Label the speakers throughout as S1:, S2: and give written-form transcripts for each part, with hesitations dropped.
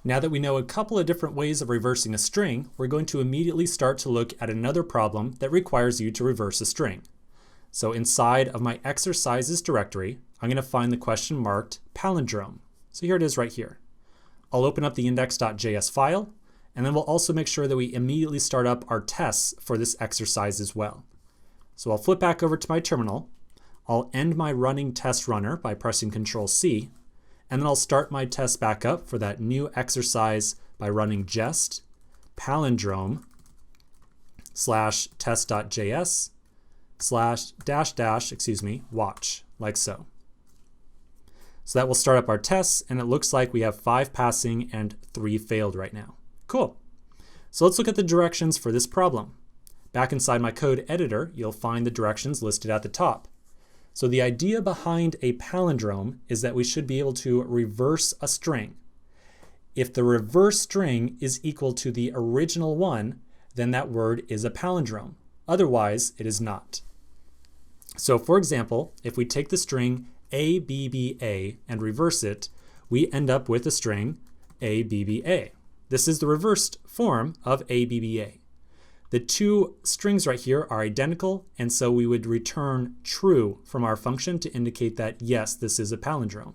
S1: Now that we know a couple of different ways of reversing a string, we're going to immediately start to look at another problem that requires you to reverse a string. So inside of my exercises directory, I'm going to find the question marked palindrome. So here it is right here. I'll open up the index.js file, and then we'll also make sure that we immediately start up our tests for this exercise as well. So I'll flip back over to my terminal. I'll end my running test runner by pressing Ctrl+C, and then I'll start my test back up for that new exercise by running jest palindrome /test.js /-- watch, like so. So that will start up our tests, and it looks like we have 5 passing and 3 failed right now. Cool. So let's look at the directions for this problem. Back inside my code editor, you'll find the directions listed at the top. So the idea behind a palindrome is that we should be able to reverse a string. If the reverse string is equal to the original one, then that word is a palindrome. Otherwise, it is not. So for example, if we take the string ABBA and reverse it, we end up with the string ABBA. This is the reversed form of ABBA. The two strings right here are identical, and so we would return true from our function to indicate that yes, this is a palindrome.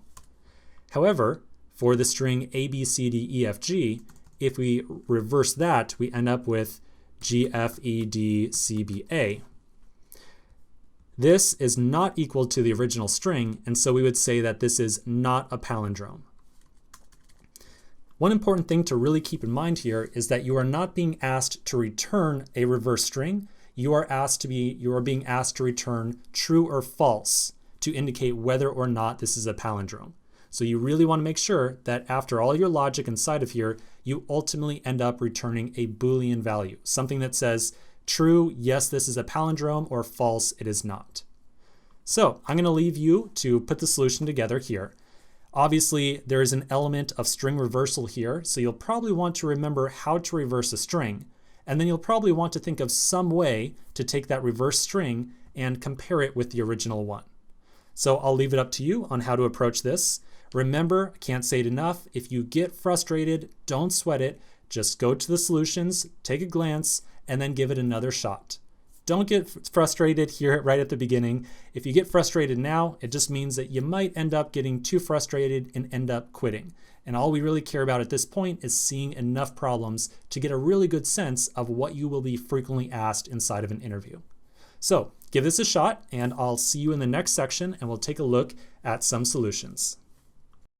S1: However, for the string ABCDEFG, if we reverse that, we end up with GFEDCBA. This is not equal to the original string, and so we would say that this is not a palindrome. One important thing to really keep in mind here is that you are not being asked to return a reverse string. You are being asked to return true or false to indicate whether or not this is a palindrome. So you really want to make sure that after all your logic inside of here, you ultimately end up returning a Boolean value, something that says true, yes, this is a palindrome, or false, it is not. So I'm going to leave you to put the solution together here. Obviously, there is an element of string reversal here, so you'll probably want to remember how to reverse a string, and then you'll probably want to think of some way to take that reverse string and compare it with the original one. So I'll leave it up to you on how to approach this. Remember, I can't say it enough, if you get frustrated, don't sweat it. Just go to the solutions, take a glance, and then give it another shot. Don't get frustrated here right at the beginning. If you get frustrated now, it just means that you might end up getting too frustrated and end up quitting. And all we really care about at this point is seeing enough problems to get a really good sense of what you will be frequently asked inside of an interview. So give this a shot, and I'll see you in the next section, and we'll take a look at some solutions.